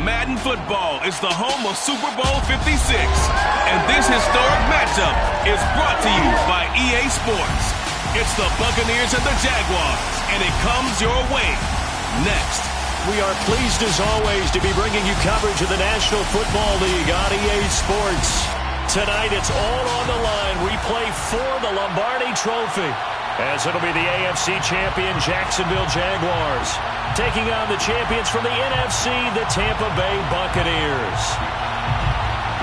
Madden Football is the home of Super Bowl 56. And this historic matchup is brought to you by EA Sports. It's the Buccaneers and the Jaguars, and it comes your way next. We are pleased, as always, to be bringing you coverage of the National Football League on EA Sports. Tonight, it's all on the line. We play for the Lombardi Trophy, as it'll be the AFC champion Jacksonville Jaguars taking on the champions from the NFC, the Tampa Bay Buccaneers.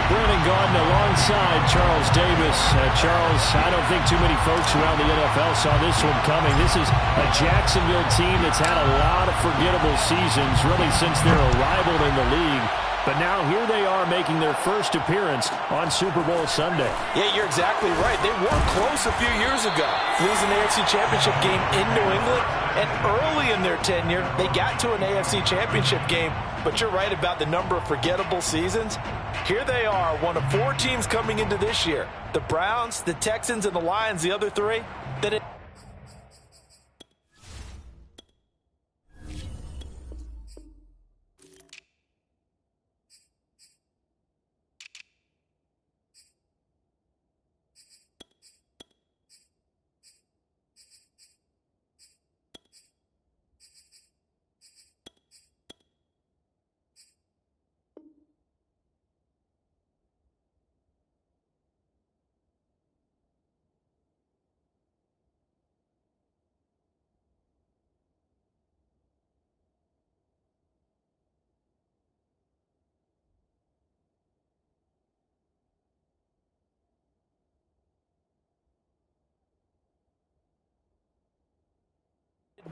Brandon Gaudin alongside Charles Davis. Charles, I don't think too many folks around the NFL saw this one coming. This is a Jacksonville team that's had a lot of forgettable seasons, really since their arrival in the league. But now here they are making their first appearance on Super Bowl Sunday. Yeah, you're exactly right. They were close a few years ago, losing the AFC Championship game in New England. And early in their tenure, they got to an AFC Championship game. But you're right about the number of forgettable seasons. Here they are, one of 4 teams coming into this year. The Browns, the Texans, and the Lions, the other 3.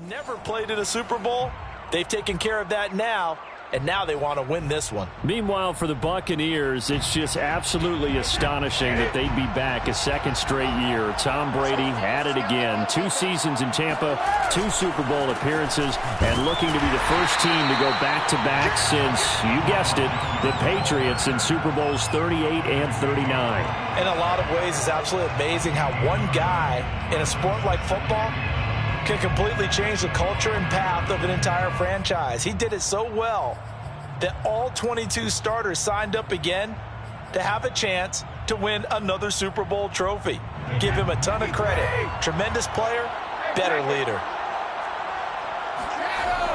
Never played in a Super Bowl. They've taken care of that now, and now they want to win this one. Meanwhile, for the Buccaneers, it's just absolutely astonishing that they'd be back a second straight year. Tom Brady at it again. 2 seasons in Tampa, 2 Super Bowl appearances, and looking to be the first team to go back-to-back since, you guessed it, the Patriots in Super Bowls 38 and 39. In a lot of ways, it's absolutely amazing how one guy in a sport like football can completely change the culture and path of an entire franchise. He did it so well that all 22 starters signed up again to have a chance to win another Super Bowl trophy. Give him a ton of credit. Tremendous player, better leader.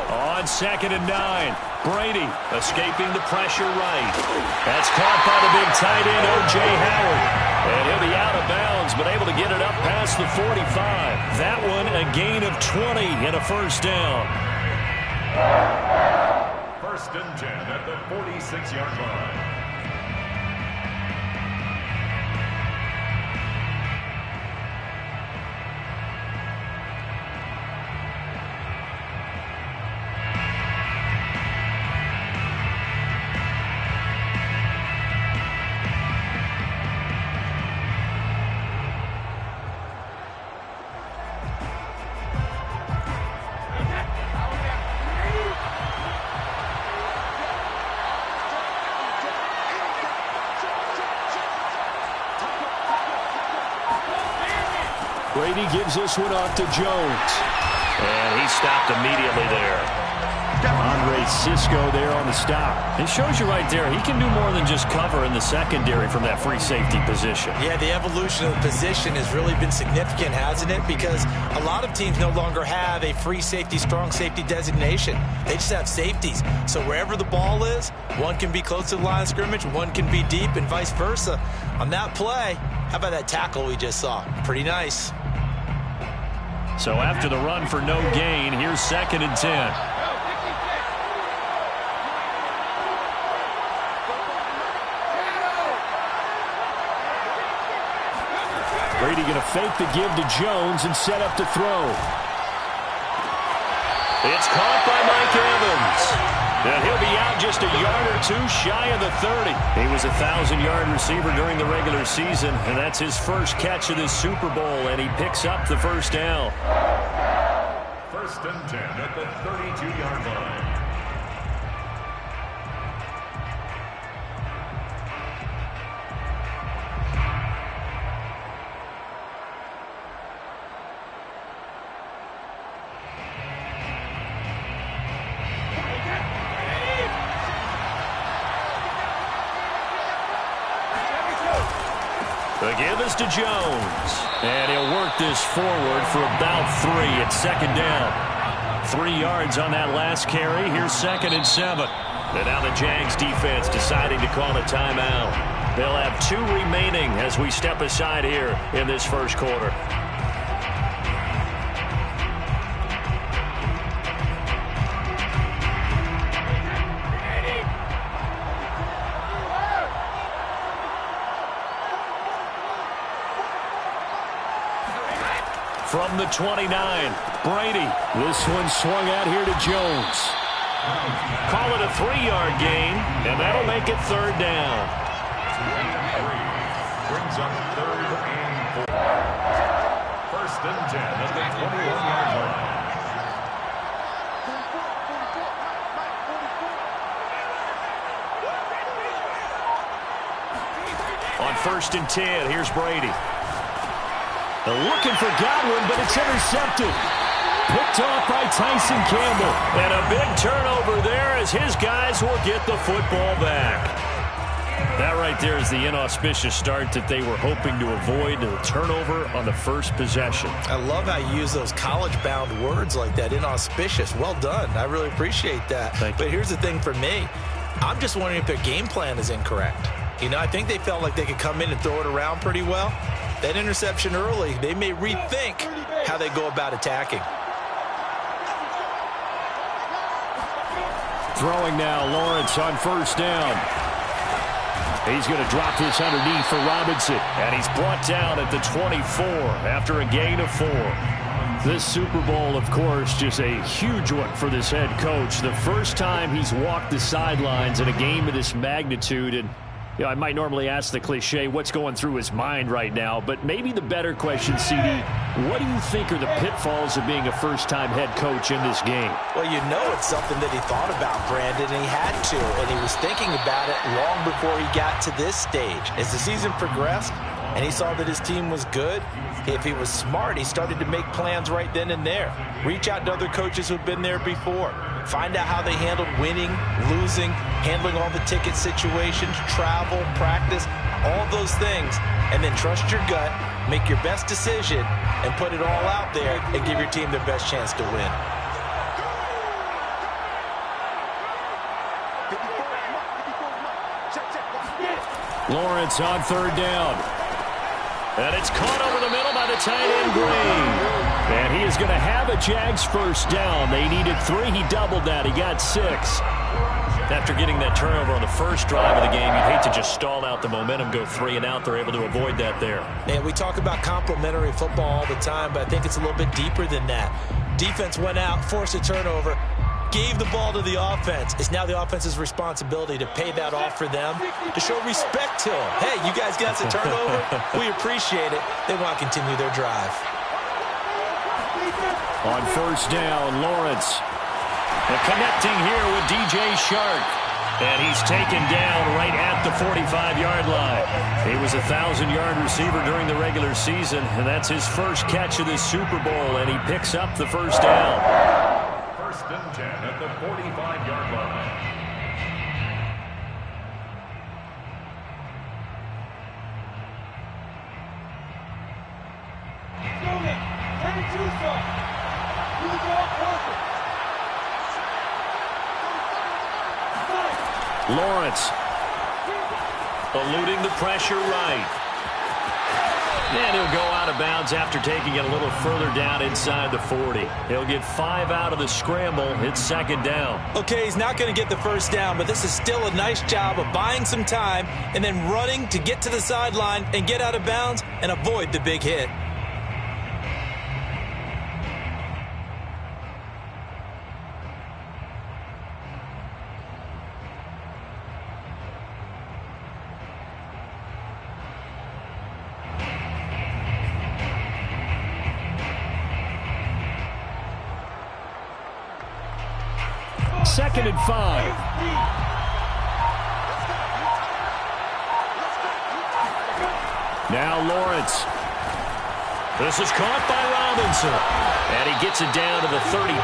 On 2nd and 9, Brady escaping the pressure right. That's caught by the big tight end, O.J. Howard. And he'll be out of bounds, but able to get it up past the 45. That one a gain of 20 and a first down. 1st and 10 at the 46-yard line. Brady gives this one off to Jones. And he stopped immediately there. Andre Cisco there on the stop. It shows you right there, he can do more than just cover in the secondary from that free safety position. Yeah, the evolution of the position has really been significant, hasn't it? Because a lot of teams no longer have a free safety, strong safety designation. They just have safeties. So wherever the ball is, one can be close to the line of scrimmage, one can be deep, and vice versa. On that play, how about that tackle we just saw? Pretty nice. So after the run for no gain, here's 2nd and 10. Brady going to fake the give to Jones and set up to throw. It's caught by Mike Evans. And he'll be out just a yard or 2 shy of the 30. He was a 1,000-yard receiver during the regular season, and that's his first catch of this Super Bowl, and he picks up the first down. 1st and 10 at the 32-yard line. give is to Jones. And he'll work this forward for about 3 at second down. 3 yards on that last carry. Here's 2nd and 7. And now the Jags defense deciding to call a timeout. They'll have 2 remaining as we step aside here in this first quarter. From the 29, Brady. This one swung out here to Jones. Call it a 3-yard gain, and that'll make it 3rd down. Brings up 3rd and 4. 1st and 10 at the 21-yard line. On 1st and 10, here's Brady. Looking for Godwin, but it's intercepted. Picked off by Tyson Campbell. And a big turnover there as his guys will get the football back. That right there is the inauspicious start that they were hoping to avoid, the turnover on the first possession. I love how you use those college-bound words like that, inauspicious. Well done. I really appreciate that. But here's the thing for me. I'm just wondering if their game plan is incorrect. You know, I think they felt like they could come in and throw it around pretty well. That interception early, they may rethink how they go about attacking. Throwing now, Lawrence on 1st down. He's going to drop this underneath for Robinson. And he's brought down at the 24 after a gain of 4. This Super Bowl, of course, just a huge one for this head coach. The first time he's walked the sidelines in a game of this magnitude. And you know, I might normally ask the cliche, what's going through his mind right now? But maybe the better question, CD, what do you think are the pitfalls of being a first-time head coach in this game? Well, you know it's something that he thought about, Brandon, and he had to. And he was thinking about it long before he got to this stage. As the season progressed and he saw that his team was good, if he was smart, he started to make plans right then and there. Reach out to other coaches who've been there before. Find out how they handled winning, losing, handling all the ticket situations, travel, practice, all those things. And then trust your gut, make your best decision, and put it all out there and give your team their best chance to win. Lawrence on 3rd down. And it's caught over the middle by the tight end, Green. And he is going to have a Jags 1st down. They needed 3. He doubled that. He got 6. After getting that turnover on the first drive of the game, you'd hate to just stall out the momentum, go 3 and out. They're able to avoid that there. And we talk about complementary football all the time, but I think it's a little bit deeper than that. Defense went out, forced a turnover, gave the ball to the offense. It's now the offense's responsibility to pay that off for them, to show respect to them. Hey, you guys got the turnover. We appreciate it. They want to continue their drive. On 1st down, Lawrence. And connecting here with DJ Shark. And he's taken down right at the 45-yard line. He was a 1,000-yard receiver during the regular season, and that's his first catch of this Super Bowl, and he picks up the 1st down. 1st and 10 at the 45-yard line. Lawrence eluding the pressure right. And he'll go out of bounds after taking it a little further down inside the 40. He'll get 5 out of the scramble. It's 2nd down. Okay, he's not going to get the 1st down, but this is still a nice job of buying some time and then running to get to the sideline and get out of bounds and avoid the big hit. Second and 5. Now Lawrence. This is caught by Robinson. And he gets it down to the 32.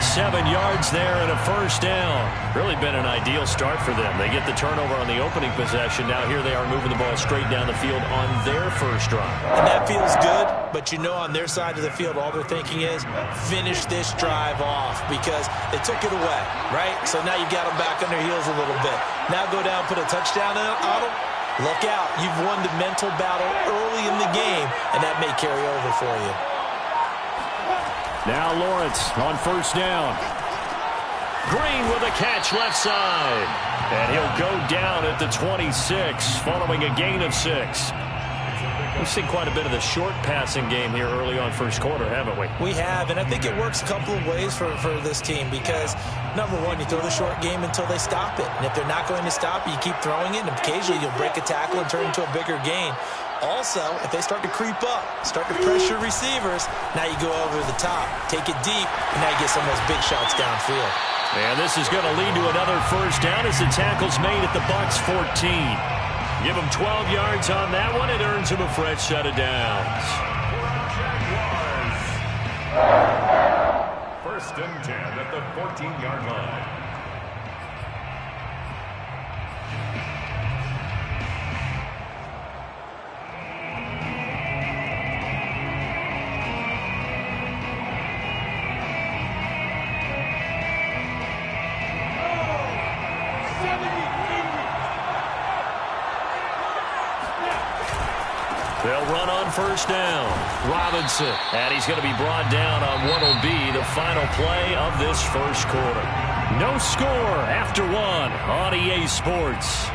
7 yards there and a first down. Really been an ideal start for them. They get the turnover on the opening possession. Now here they are moving the ball straight down the field on their first drive. And that feels good, but you know on their side of the field all they're thinking is finish this drive off because they took it away, right? So now you got them back on their heels a little bit. Now go down, put a touchdown on them. Look out. You've won the mental battle early in the game, and that may carry over for you. Now Lawrence on first down. Green with a catch left side. And he'll go down at the 26 following a gain of 6. We've seen quite a bit of the short passing game here early on first quarter, haven't we? We have, and I think it works a couple of ways for this team because, number one, you throw the short game until they stop it. And if they're not going to stop it, you keep throwing it, and occasionally you'll break a tackle and turn into a bigger gain. Also, if they start to creep up, start to pressure receivers, now you go over the top, take it deep, and now you get some of those big shots downfield. And this is going to lead to another first down as the tackle's made at the Bucs 14. Give him 12 yards on that one. It earns him a fresh set of downs. First and 10 at the 14-yard line. They'll run on first down. Robinson. And he's going to be brought down on what will be the final play of this first quarter. No score after 1 on EA Sports.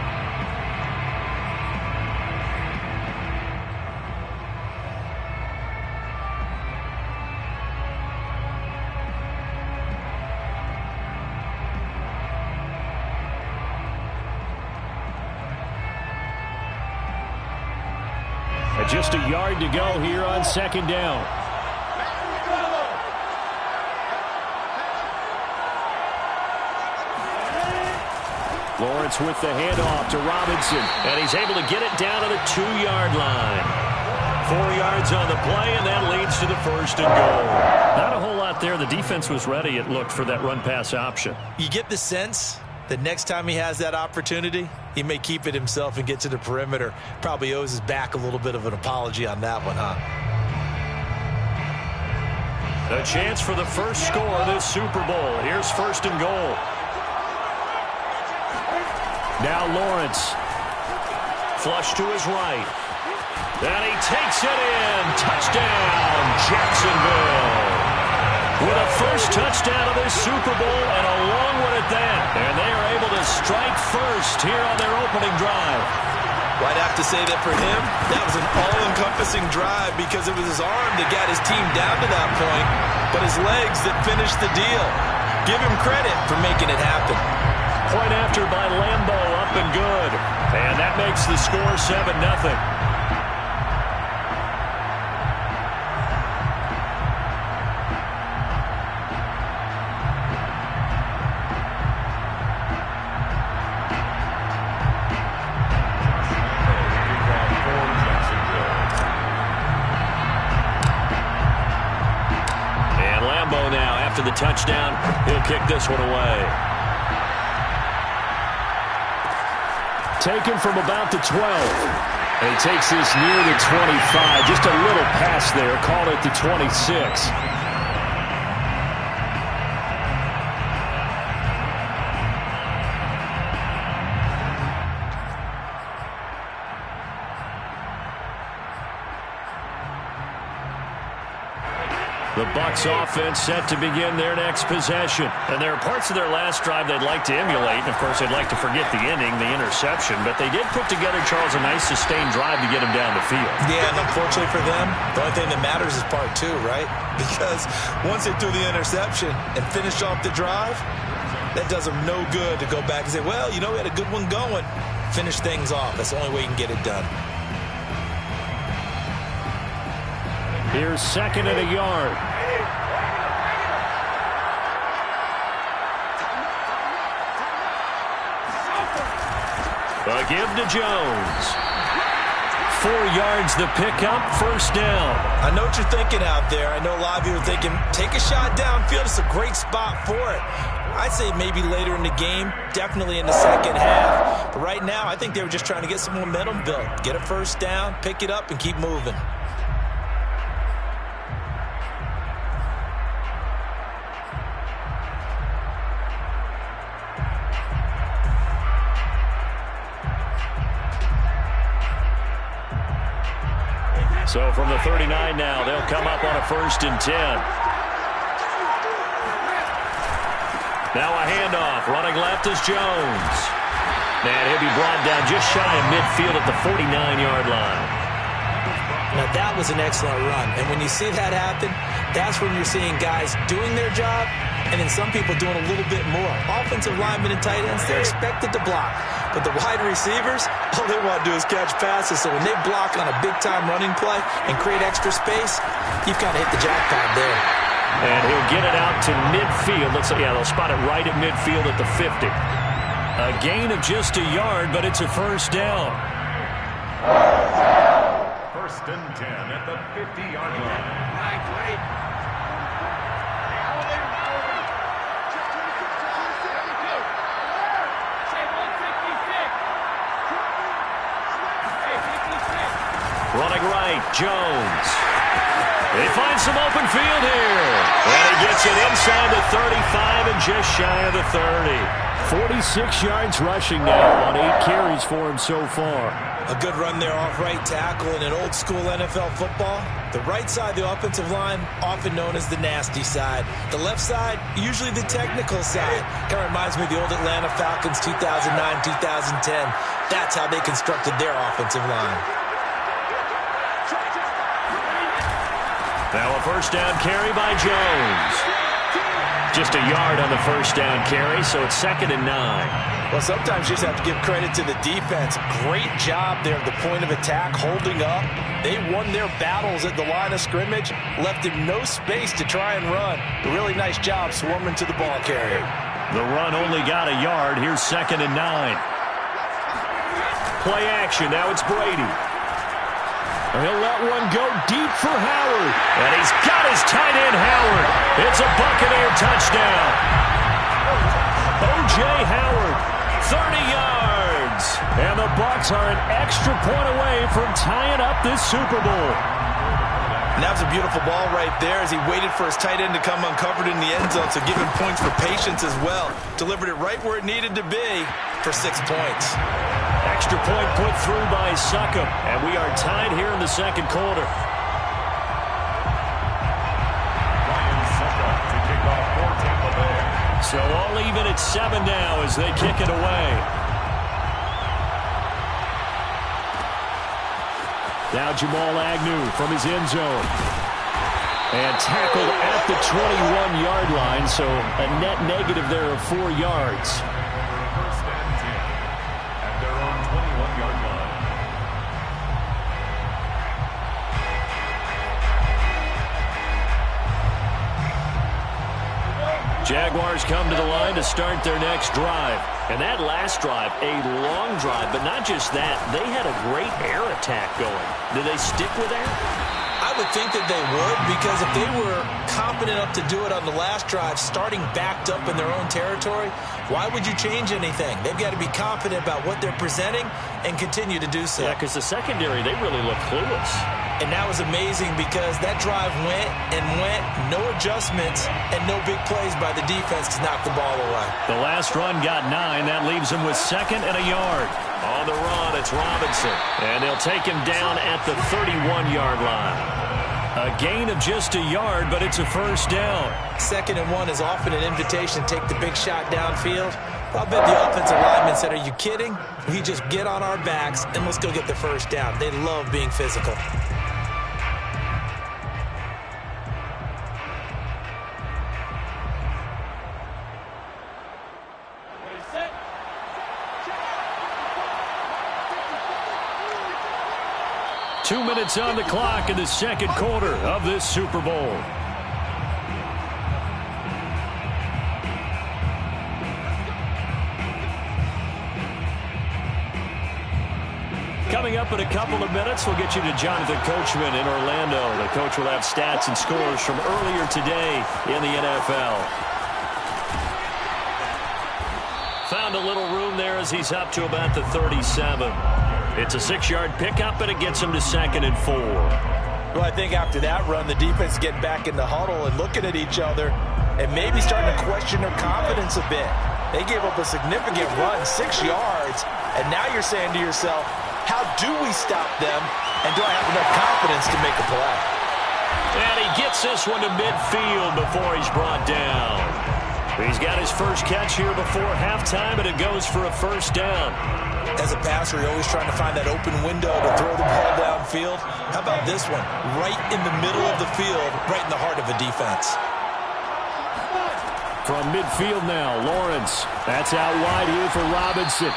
Just a yard to go here on second down. Lawrence with the handoff to Robinson, and he's able to get it down to the 2-yard line. 4 yards on the play, and that leads to the first and goal. Not a whole lot there. The defense was ready, it looked, for that run-pass option. You get the sense that next time he has that opportunity, he may keep it himself and get to the perimeter. Probably owes his back a little bit of an apology on that one, huh? A chance for the first score of this Super Bowl. Here's first and goal. Now Lawrence. Flush to his right. And he takes it in. Touchdown, Jacksonville. With a first touchdown of this Super Bowl and a long one at that. And they are able to strike first here on their opening drive. Well, I'd have to say that for him, that was an all-encompassing drive because it was his arm that got his team down to that point, but his legs that finished the deal. Give him credit for making it happen. Point after by Lambeau, up and good. And that makes the score 7-0. The touchdown, he'll kick this one away. Taken from about the 12. And he takes this near the 25. Just a little pass there. Call it the 26. The Bucs offense set to begin their next possession. And there are parts of their last drive they'd like to emulate. And, of course, they'd like to forget the ending, the interception. But they did put together, Charles, a nice sustained drive to get him down the field. Yeah, and unfortunately for them, the only thing that matters is part 2, right? Because once they threw the interception and finished off the drive, that does them no good to go back and say, well, you know, we had a good one going. Finish things off. That's the only way you can get it done. Here's second and a yard. A give to Jones. 4 yards the pickup, first down. I know what you're thinking out there. I know a lot of you are thinking, take a shot downfield. It's a great spot for it. I'd say maybe later in the game, definitely in the second half. But right now, I think they were just trying to get some momentum built. Get a first down, pick it up, and keep moving. So from the 39 now, they'll come up on a 1st and 10. Now a handoff. Running left is Jones. And he'll be brought down just shy of midfield at the 49-yard line. Now that was an excellent run. And when you see that happen, that's when you're seeing guys doing their job and then some people doing a little bit more. Offensive linemen and tight ends, they're expected to block. But the wide receivers, all they want to do is catch passes. So when they block on a big-time running play and create extra space, you've kind of hit the jackpot there. And he'll get it out to midfield. Looks like, yeah, they'll spot it right at midfield at the 50. A gain of just a yard, but it's a first down. 1st and 10 at the 50-yard line. Running right, Jones. They find some open field here. And he gets it inside the 35 and just shy of the 30. 46 yards rushing now on 8 carries for him so far. A good run there off right tackle in an old-school NFL football. The right side, the offensive line, often known as the nasty side. The left side, usually the technical side. Kind of reminds me of the old Atlanta Falcons 2009, 2010. That's how they constructed their offensive line. Now a first down carry by Jones. Just a yard on the first down carry, so it's 2nd and 9. Well, sometimes you just have to give credit to the defense. Great job there at the point of attack, holding up. They won their battles at the line of scrimmage, left him no space to try and run. A really nice job swarming to the ball carrier. The run only got a yard. Here's 2nd and 9. Play action. Now it's Brady. He'll let one go deep for Howard. And he's got his tight end, Howard. It's a Buccaneer touchdown. O.J. Howard, 30 yards. And the Bucs are an extra point away from tying up this Super Bowl. And that was a beautiful ball right there as he waited for his tight end to come uncovered in the end zone, so giving points for patience as well. Delivered it right where it needed to be for 6 points. Extra point put through by Succop, and we are tied here in the second quarter. Ryan Succop to kick off for Tampa Bay. So all even at 7 now as they kick it away. Now Jamal Agnew from his end zone. And tackled at the 21-yard line, so a net negative there of 4 yards. 1st and 10 at their own 21-yard line. Jaguars come to the line to start their next drive. And that last drive, a long drive, but not just that. They had a great air attack going. Do they stick with that? I would think that they would, because if they were confident enough to do it on the last drive, starting backed up in their own territory, why would you change anything? They've got to be confident about what they're presenting and continue to do so. Yeah, because the secondary, they really look clueless. And that was amazing because that drive went and went, no adjustments, and no big plays by the defense to knock the ball away. The last run got 9. That leaves him with 2nd and a yard. On the run, it's Robinson. And they'll take him down at the 31-yard line. A gain of just a yard, but it's a first down. 2nd and 1 is often an invitation to take the big shot downfield. I'll bet the offensive lineman said, are you kidding? We just get on our backs and let's go get the first down. They love being physical. Two minutes on the clock in the second quarter of this Super Bowl. Coming up in a couple of minutes, we'll get you to Jonathan Coachman in Orlando. The coach will have stats and scores from earlier today in the NFL. Found a little room there as he's up to about the 37. It's a 6-yard pickup, and it gets him to 2nd and 4. Well, I think after that run, the defense getting back in the huddle and looking at each other and maybe starting to question their confidence a bit. They gave up a significant run, 6 yards, and now you're saying to yourself, how do we stop them, and do I have enough confidence to make a play? And he gets this one to midfield before he's brought down. He's got his first catch here before halftime, and it goes for a first down. As a passer, you're always trying to find that open window to throw the ball downfield. How about this one? Right in the middle of the field, right in the heart of a defense. From midfield now, Lawrence. That's out wide here for Robinson.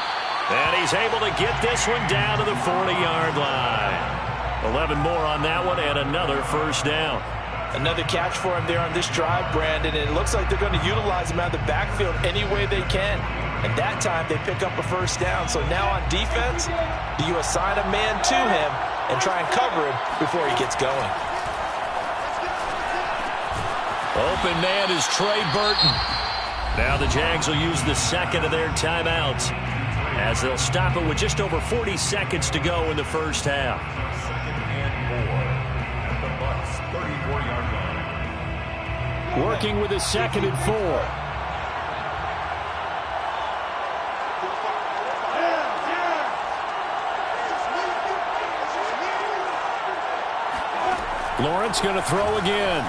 And he's able to get this one down to the 40-yard line. 11 more on that one and another first down. Another catch for him there on this drive, Brandon, and it looks like they're going to utilize him out of the backfield any way they can. And that time they pick up a first down. So now on defense, do you assign a man to him and try and cover him before he gets going? Open man is Trey Burton. Now the Jags will use the second of their timeouts as they'll stop it with just over 40 seconds to go in the first half. 2nd and 4 at the Bucs 34-yard line. Working with a 2nd and 4. Lawrence going to throw again.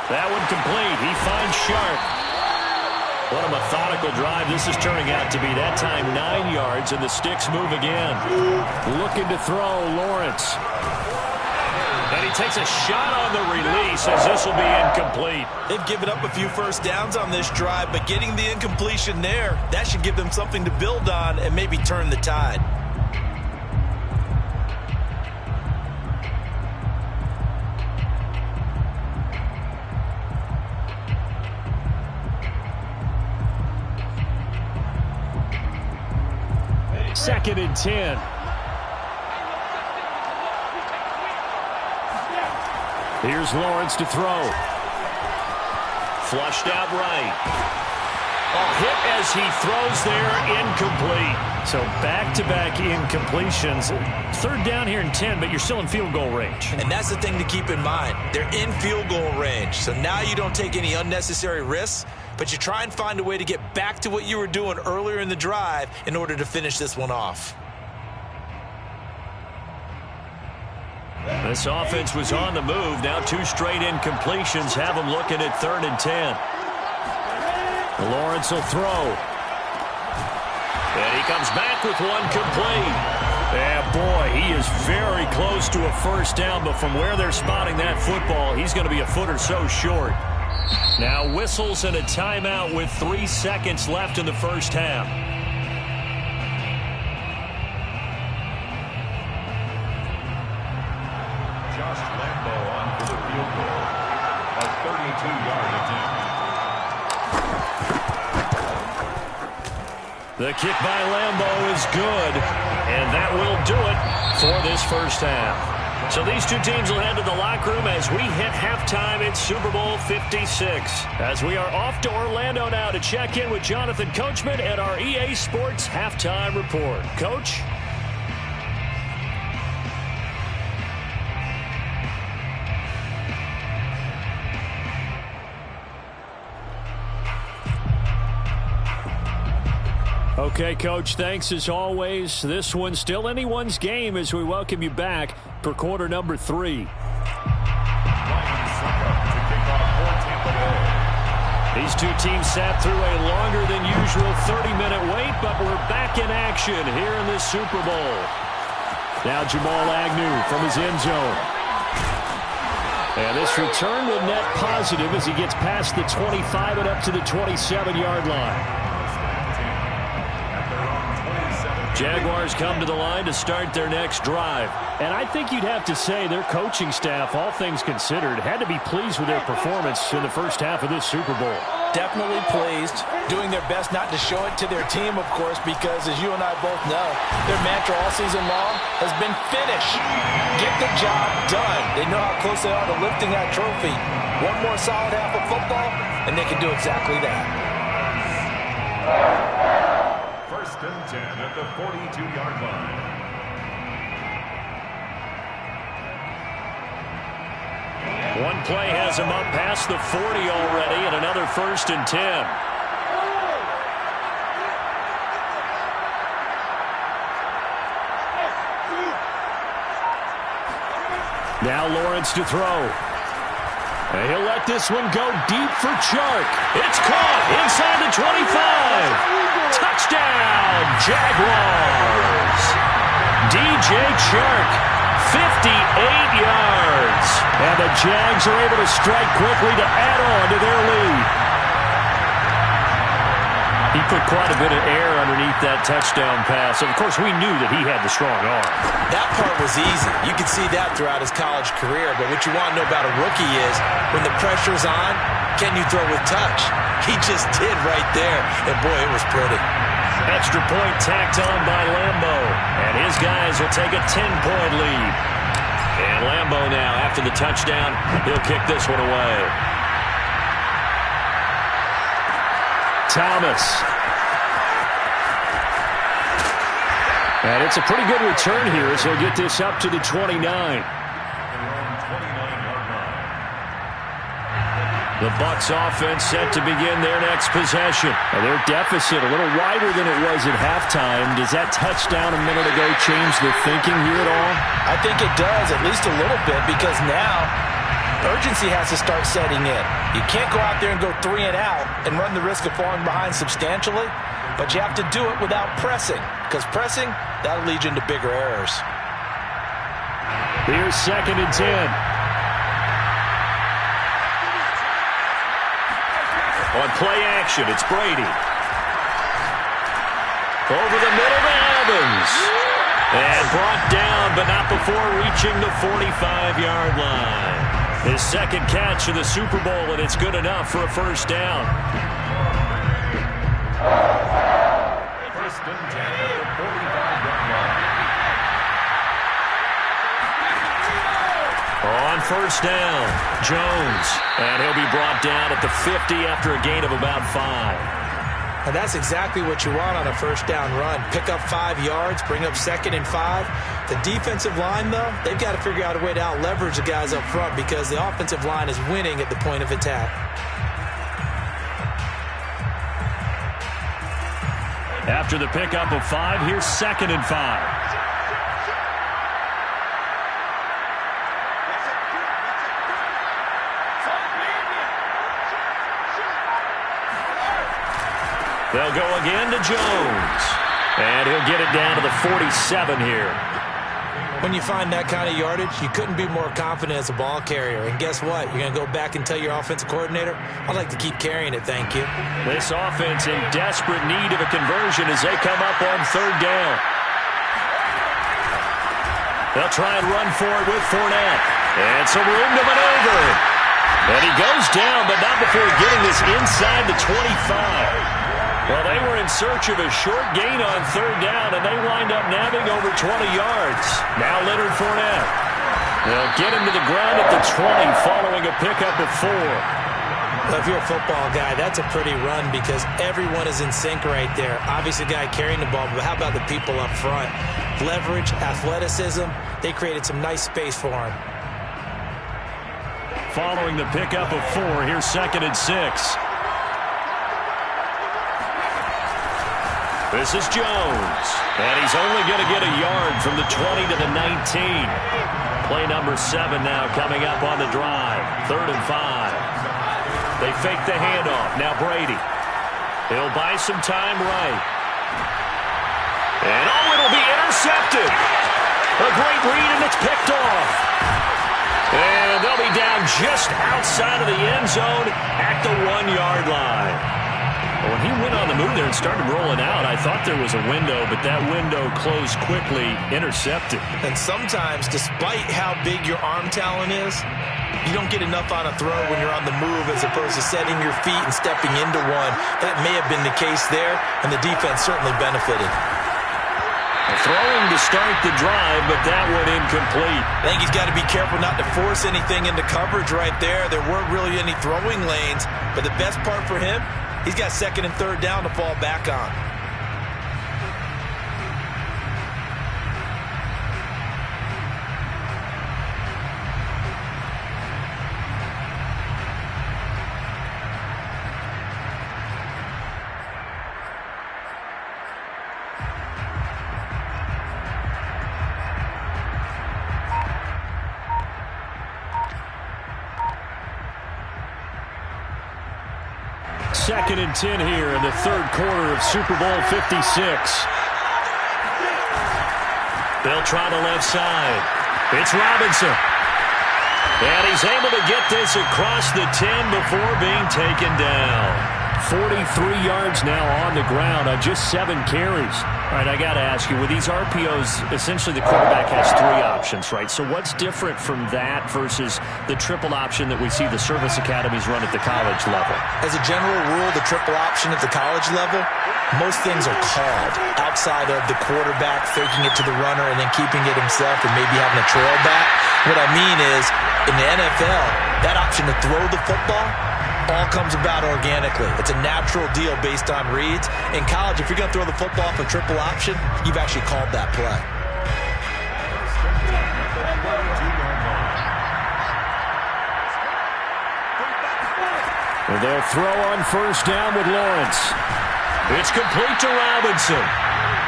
That one complete. He finds Sharp. What a methodical drive this is turning out to be. That time 9 yards, and the sticks move again. Looking to throw, Lawrence. And he takes a shot on the release as this will be incomplete. They've given up a few first downs on this drive, but getting the incompletion there, that should give them something to build on and maybe turn the tide. Second and 10. Here's Lawrence to throw. Flushed out right. A hit as he throws there, incomplete. So back-to-back incompletions. 3rd down here and 10, but you're still in field goal range. And that's the thing to keep in mind. They're in field goal range. So now you don't take any unnecessary risks, but you try and find a way to get back to what you were doing earlier in the drive in order to finish this one off. This offense was on the move. Now 2 straight incompletions have them looking at 3rd and 10. Lawrence will throw. And he comes back with one complete. Yeah, boy, he is very close to a first down, but from where they're spotting that football, he's going to be a foot or so short. Now whistles and a timeout with 3 seconds left in the first half. Josh Lambo on for the field goal. A 32-yard attempt. The kick by Lambo is good, and that will do it for this first half. So these two teams will head to the locker room as we hit halftime in Super Bowl 56. As we are off to Orlando now to check in with Jonathan Coachman at our EA Sports Halftime Report. Coach? Okay, Coach, thanks as always. This one's still anyone's game as we welcome you back for quarter number 3. These two teams sat through a longer than usual 30-minute wait, but we're back in action here in this Super Bowl. Now Jamal Agnew from his end zone. And this return will net positive as he gets past the 25 and up to the 27-yard line. Jaguars come to the line to start their next drive. And I think you'd have to say their coaching staff, all things considered, had to be pleased with their performance in the first half of this Super Bowl. definitely pleased, doing their best not to show it to their team, of course, because as you and I both know, their mantra all season long has been finish. Get the job done. They know how close they are to lifting that trophy. One more solid half of football, and they can do exactly that. First and 10 at the 42-yard line. One play has him up past the 40 already, and another first and 10. Now Lawrence to throw. And he'll let this one go deep for Chark. It's caught inside the 25. Touchdown, Jaguars. DJ Chark, 58 yards. And the Jags are able to strike quickly to add on to their lead. He put quite a bit of air underneath that touchdown pass. Of course, we knew that he had the strong arm. That part was easy. You could see that throughout his college career. But what you want to know about a rookie is when the pressure's on, can you throw with touch? He just did right there. And, boy, it was pretty. Extra point tacked on by Lambo. And his guys will take a 10-point lead. And Lambo now, after the touchdown, he'll kick this one away. Thomas. And it's a pretty good return here as he'll get this up to the 29. The Bucs offense set to begin their next possession. And their deficit a little wider than it was at halftime. Does that touchdown a minute ago change the thinking here at all? I think it does, at least a little bit, because now urgency has to start setting in. You can't go out there and go 3 and out and run the risk of falling behind substantially, but you have to do it without pressing, because pressing, that'll lead you into bigger errors. Here's 2nd and 10. On play action, it's Brady. Over the middle to Evans. And brought down, but not before reaching the 45-yard line. His second catch of the Super Bowl, and it's good enough for a first down. First and 10 at the 45-yard line. On first down, Jones. And he'll be brought down at the 50 after a gain of about 5. And that's exactly what you want on a first down run. Pick up 5 yards, bring up 2nd and 5. The defensive line, though, they've got to figure out a way to out-leverage the guys up front because the offensive line is winning at the point of attack. After the pickup of 5, here's 2nd and 5. They'll go again to Jones. And he'll get it down to the 47 here. When you find that kind of yardage, you couldn't be more confident as a ball carrier. And guess what? You're going to go back and tell your offensive coordinator, I'd like to keep carrying it, thank you. This offense in desperate need of a conversion as they come up on 3rd down. They'll try and run for it with Fournette. And some room to maneuver. And he goes down, but not before getting this inside the 25. Well, they were in search of a short gain on 3rd down, and they wind up nabbing over 20 yards. Now Leonard Fournette. They'll get him to the ground at the 20 following a pickup of 4. Well, if you're a football guy, that's a pretty run because everyone is in sync right there. Obviously, the guy carrying the ball, but how about the people up front? Leverage, athleticism, they created some nice space for him. Following the pickup of 4, here's 2nd and 6. This is Jones, and he's only going to get a yard from the 20 to the 19. Play number 7 now coming up on the drive. 3rd and 5. They fake the handoff. Now Brady. He'll buy some time right. And it'll be intercepted. A great read, and it's picked off. And they'll be down just outside of the end zone at the 1-yard line. When he went on the move there and started rolling out, I thought there was a window, but that window closed quickly, intercepted. And sometimes, despite how big your arm talent is, you don't get enough on a throw when you're on the move as opposed to setting your feet and stepping into one. That may have been the case there, and the defense certainly benefited. Throwing to start the drive, but that one incomplete. I think he's got to be careful not to force anything into coverage right there. There weren't really any throwing lanes, but the best part for him, he's got second and third down to fall back on. Second and 10 here in the third quarter of Super Bowl 56. They'll try the left side. It's Robinson. And he's able to get this across the 10 before being taken down. 43 yards now on the ground on just 7 carries. All right, I got to ask you, with these RPOs, essentially the quarterback has 3 options, right? So what's different from that versus the triple option that we see the service academies run at the college level? As a general rule, the triple option at the college level, most things are called outside of the quarterback faking it to the runner and then keeping it himself and maybe having a trail back. What I mean is, in the NFL, that option to throw the football all comes about organically. It's a natural deal based on reads. In college, if you're going to throw the football off a triple option, you've actually called that play. And they'll throw on first down with Lawrence. It's complete to Robinson.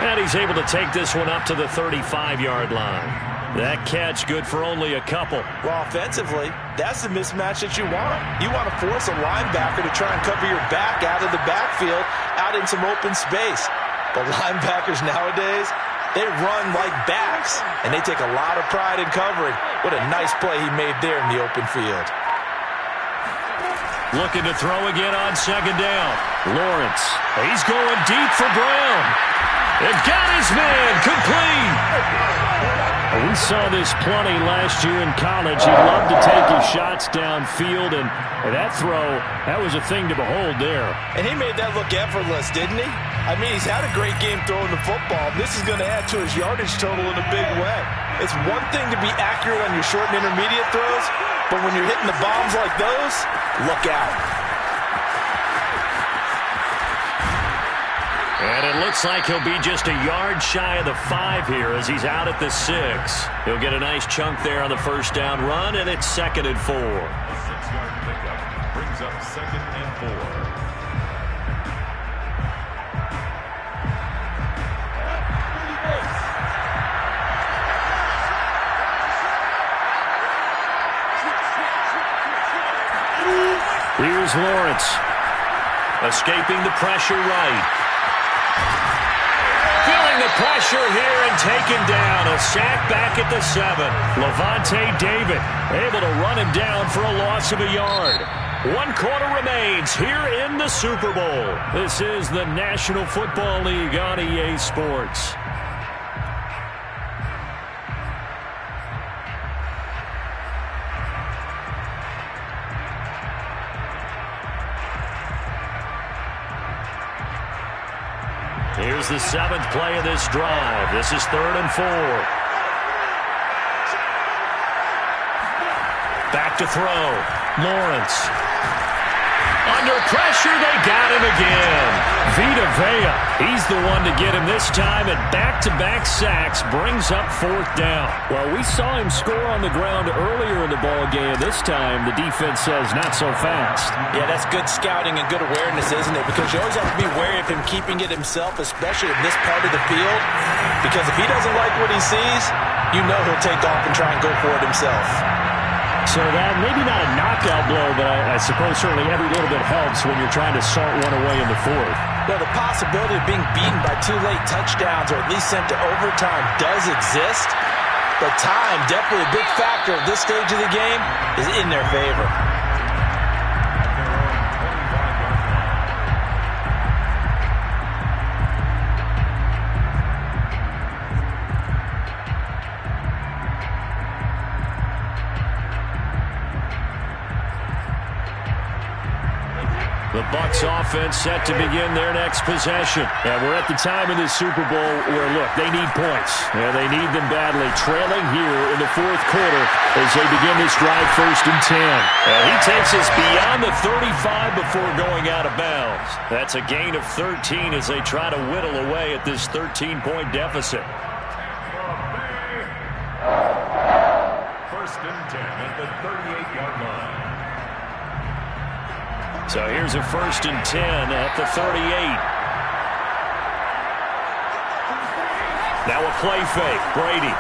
And he's able to take this one up to the 35-yard line. That catch good for only a couple. Well, offensively, that's the mismatch that you want. You want to force a linebacker to try and cover your back out of the backfield, out in some open space. But linebackers nowadays, they run like backs, and they take a lot of pride in covering. What a nice play he made there in the open field. Looking to throw again on second down. Lawrence, he's going deep for Brown. And got his man complete. We saw this plenty last year in college. He loved to take his shots downfield, and that throw, that was a thing to behold there. And he made that look effortless, didn't he? I mean, he's had a great game throwing the football. This is going to add to his yardage total in a big way. It's one thing to be accurate on your short and intermediate throws, but when you're hitting the bombs like those, look out. And it looks like he'll be just a yard shy of the 5 here as he's out at the 6. He'll get a nice chunk there on the first down run, and it's 2nd and 4. 6-yard pickup brings up 2nd and 4. Here's Lawrence. Escaping the pressure right. Feeling the pressure here and taken down. A sack back at the 7. Lavonte David able to run him down for a loss of a yard. 1 quarter remains here in the Super Bowl. This is the National Football League on EA Sports. Here's the 7th play of this drive. This is 3rd and 4. Back to throw. Lawrence. Under pressure, they got him again. Vita Vea, he's the one to get him this time, and back-to-back sacks brings up 4th down. Well, we saw him score on the ground earlier in the ball game. This time, the defense says not so fast. Yeah, that's good scouting and good awareness, isn't it? Because you always have to be wary of him keeping it himself, especially in this part of the field. Because if he doesn't like what he sees, you know he'll take off and try and go for it himself. So that, maybe not a knockout blow, but I suppose certainly every little bit helps when you're trying to salt one away in the 4th. Well, the possibility of being beaten by 2 late touchdowns or at least sent to overtime does exist. But time, definitely a big factor at this stage of the game, is in their favor. The Bucs offense set to begin their next possession. And we're at the time in this Super Bowl where, look, they need points. Yeah, they need them badly. Trailing here in the fourth quarter as they begin this drive, 1st and 10. And he takes us beyond the 35 before going out of bounds. That's a gain of 13 as they try to whittle away at this 13-point deficit. 1st and 10 at the 38-yard line. So here's a 1st and 10 at the 38. Now a play fake. Brady.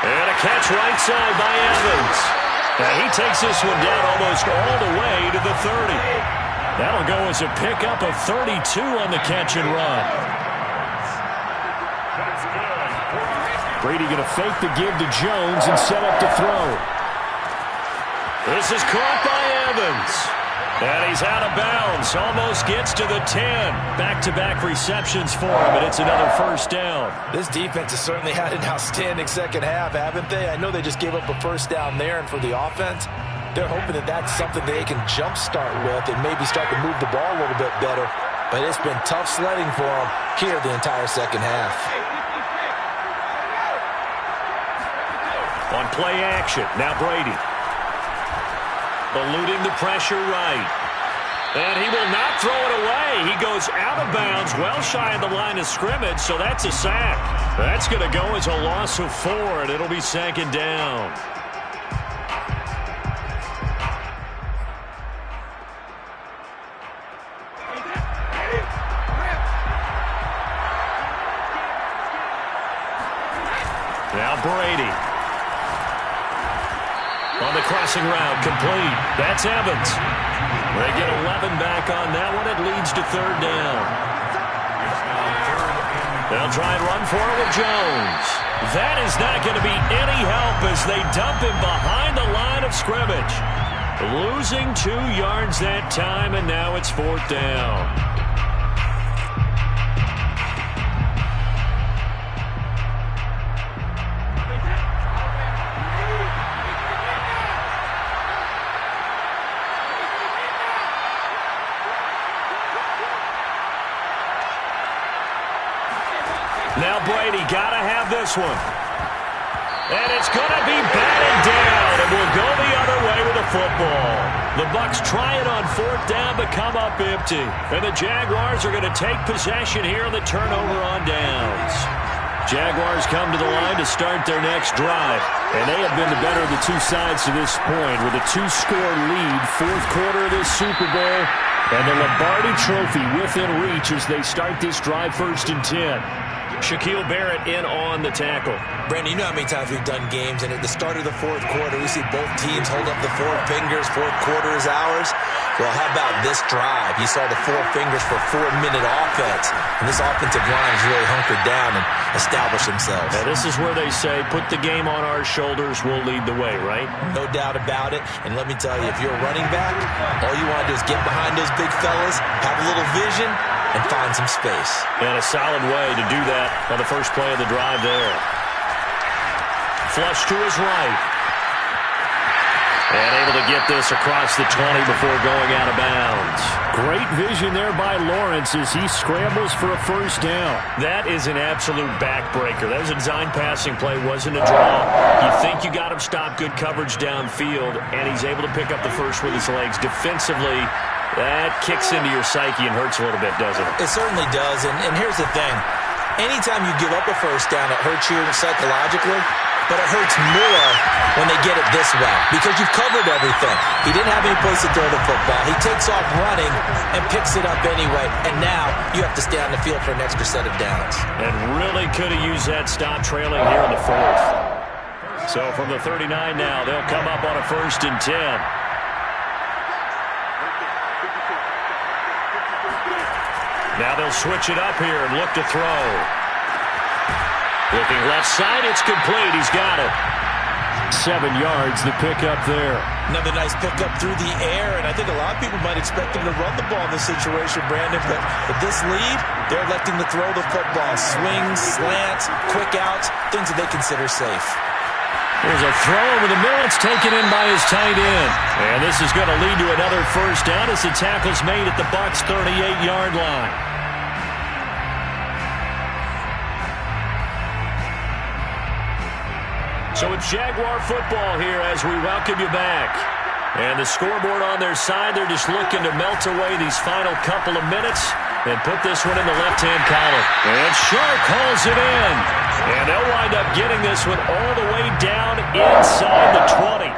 And a catch right side by Evans. And he takes this one down almost all the way to the 30. That'll go as a pickup of 32 on the catch and run. Brady going to fake the give to Jones and set up to throw. This is caught by Evans. And he's out of bounds. Almost gets to the 10. Back-to-back receptions for him, and it's another 1st down. This defense has certainly had an outstanding second half, haven't they? I know they just gave up a 1st down there, and for the offense, they're hoping that that's something they can jumpstart with and maybe start to move the ball a little bit better. But it's been tough sledding for them here the entire second half. On play action, now Brady. Eluding the pressure right. And he will not throw it away. He goes out of bounds, well shy of the line of scrimmage, so that's a sack. That's going to go as a loss of 4, and it'll be 2nd down. Now Brady. On the crossing route, complete. That's Evans. They get 11 back on that one. It leads to 3rd down. They'll try and run for it with Jones. That is not going to be any help as they dump him behind the line of scrimmage. Losing 2 yards that time, and now it's 4th down. Now Brady got to have this one. And it's going to be batted down, and will go the other way with the football. The Bucs try it on 4th down, but come up empty. And the Jaguars are going to take possession here on the turnover on downs. Jaguars come to the line to start their next drive. And they have been the better of the two sides to this point with a 2-score lead, 4th quarter of this Super Bowl. And the Lombardi Trophy within reach as they start this drive, 1st and 10. Shaquille Barrett in on the tackle. Brandon, you know how many times we've done games, and at the start of the 4th quarter, we see both teams hold up the 4 fingers, 4th quarter is ours. Well, how about this drive? You saw the 4 fingers for 4-minute offense, and this offensive line has really hunkered down and established themselves. Now, this is where they say, put the game on our shoulders, we'll lead the way, right? No doubt about it, and let me tell you, if you're a running back, all you want to do is get behind those big fellas, have a little vision, and find some space. And a solid way to do that on the first play of the drive there. Flush to his right. And able to get this across the 20 before going out of bounds. Great vision there by Lawrence as he scrambles for a 1st down. That is an absolute backbreaker. That was a design passing play, wasn't a draw. You think you got him stopped, good coverage downfield, and he's able to pick up the first with his legs. Defensively, that kicks into your psyche and hurts a little bit, doesn't it? It certainly does, and here's the thing. Anytime you give up a 1st down, it hurts you psychologically, but it hurts more when they get it this way because you've covered everything. He didn't have any place to throw the football. He takes off running and picks it up anyway, and now you have to stay on the field for an extra set of downs. And really could have used that stop trailing here in the 4th. So from the 39 now, they'll come up on a 1st and 10. Now they'll switch it up here and look to throw. Looking left side, it's complete. He's got it. 7 yards, the pickup there. Another nice pickup through the air, and I think a lot of people might expect him to run the ball in this situation, Brandon, but with this lead, they're electing to throw the football. Swings, slants, quick outs, things that they consider safe. There's a throw over the middle. It's taken in by his tight end. And this is going to lead to another first down as the tackle's made at the Bucs' 38-yard line. So it's Jaguar football here as we welcome you back. And the scoreboard on their side, they're just looking to melt away these final couple of minutes and put this one in the left-hand column. And Shark hauls it in. And they'll wind up getting this one all the way down inside the 20.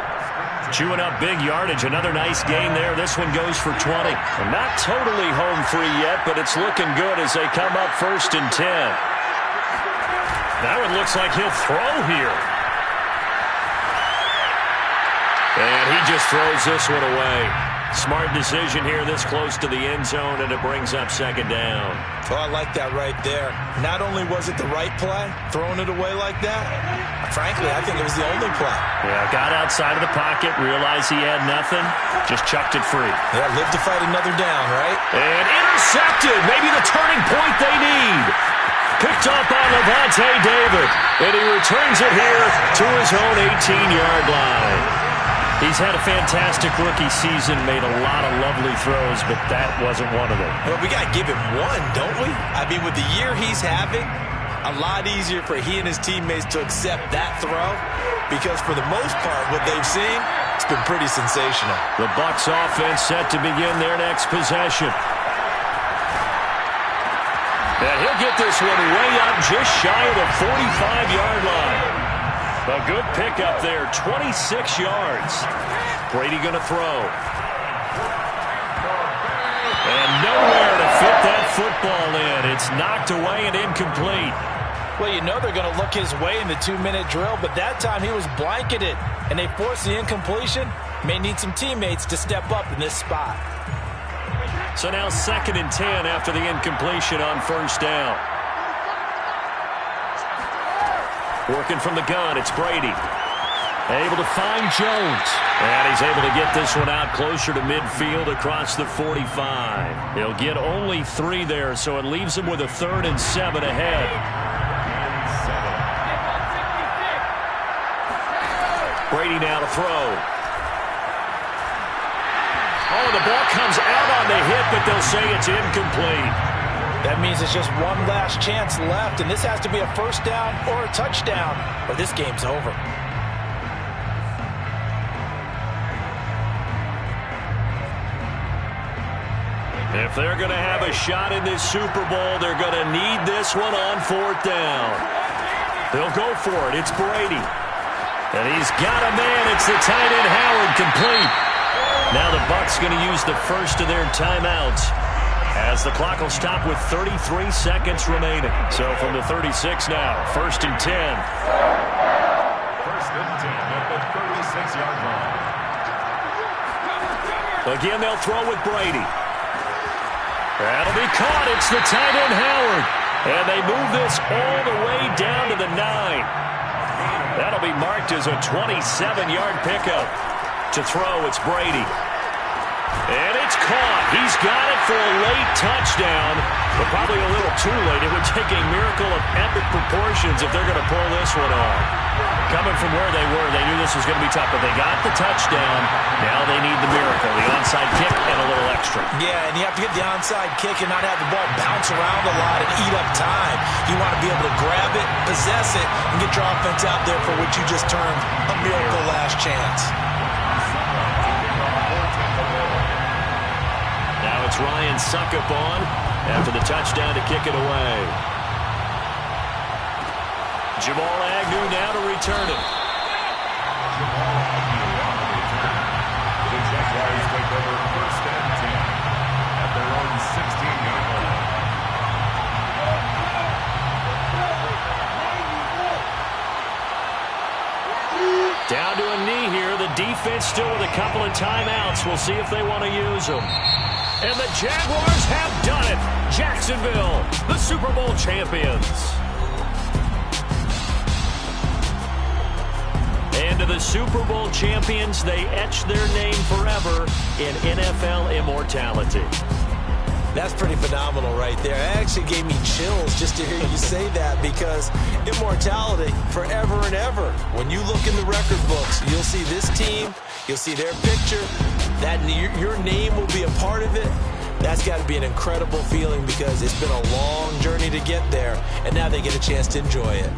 Chewing up big yardage. Another nice gain there. This one goes for 20. And not totally home free yet, but it's looking good as they come up 1st and 10. That one looks like he'll throw here. And he just throws this one away. Smart decision here this close to the end zone, and it brings up 2nd down. Oh, I like that right there. Not only was it the right play, throwing it away like that, frankly, I think it was the only play. Yeah, got outside of the pocket, realized he had nothing, just chucked it free. Yeah, live to fight another down, right? And intercepted. Maybe the turning point they need. Picked up by Lavonte David, and he returns it here to his own 18-yard line. He's had a fantastic rookie season, made a lot of lovely throws, but that wasn't one of them. Well, we got to give him one, don't we? I mean, with the year he's having, a lot easier for he and his teammates to accept that throw because for the most part, what they've seen, it's been pretty sensational. The Bucs offense set to begin their next possession. And he'll get this one way up just shy of the 45-yard line. A good pickup there, 26 yards. Brady going to throw. And nowhere to fit that football in. It's knocked away and incomplete. Well, you know they're going to look his way in the 2-minute drill, but that time he was blanketed, and they forced the incompletion. May need some teammates to step up in this spot. So now 2nd and 10 after the incompletion on 1st down. Working from the gun, it's Brady. Able to find Jones. And he's able to get this one out closer to midfield across the 45. He'll get only 3 there, so it leaves him with a 3rd and 7 ahead. Brady now to throw. Oh, the ball comes out on the hit, but they'll say it's incomplete. That means it's just one last chance left, and this has to be a 1st down or a touchdown, or this game's over. If they're going to have a shot in this Super Bowl, they're going to need this one on 4th down. They'll go for it. It's Brady. And he's got a man. It's the tight end Howard, complete. Now the Bucs going to use the first of their timeouts, as the clock will stop with 33 seconds remaining. So from the 36 now, 1st and 10. 1st and 10 at the 36-yard line. Again, they'll throw with Brady. That'll be caught. It's the tight end Howard. And they move this all the way down to the 9. That'll be marked as a 27-yard pickup. To throw, it's Brady. And it's caught. He's got it for a late touchdown, but probably a little too late. It would take a miracle of epic proportions if they're going to pull this one off. Coming from where they were, they knew this was going to be tough, but they got the touchdown. Now they need the miracle, the onside kick and a little extra. Yeah, and you have to get the onside kick and not have the ball bounce around a lot and eat up time. You want to be able to grab it, possess it, and get your offense out there for what you just termed a miracle last chance. It's Ryan Succop on after the touchdown to kick it away. Jamal Agnew now to return it. The Jaguars take over 1st and 10 at their own 16-yard line. Down to a knee here. The defense still with a couple of timeouts. We'll see if they want to use them. And the Jaguars have done it. Jacksonville, the Super Bowl champions. And to the Super Bowl champions, they etch their name forever in NFL immortality. That's pretty phenomenal right there. It actually gave me chills just to hear you say that, because immortality forever and ever. When you look in the record books, you'll see this team, you'll see their picture, that your name will be a part of it. That's got to be an incredible feeling, because it's been a long journey to get there, and now they get a chance to enjoy it.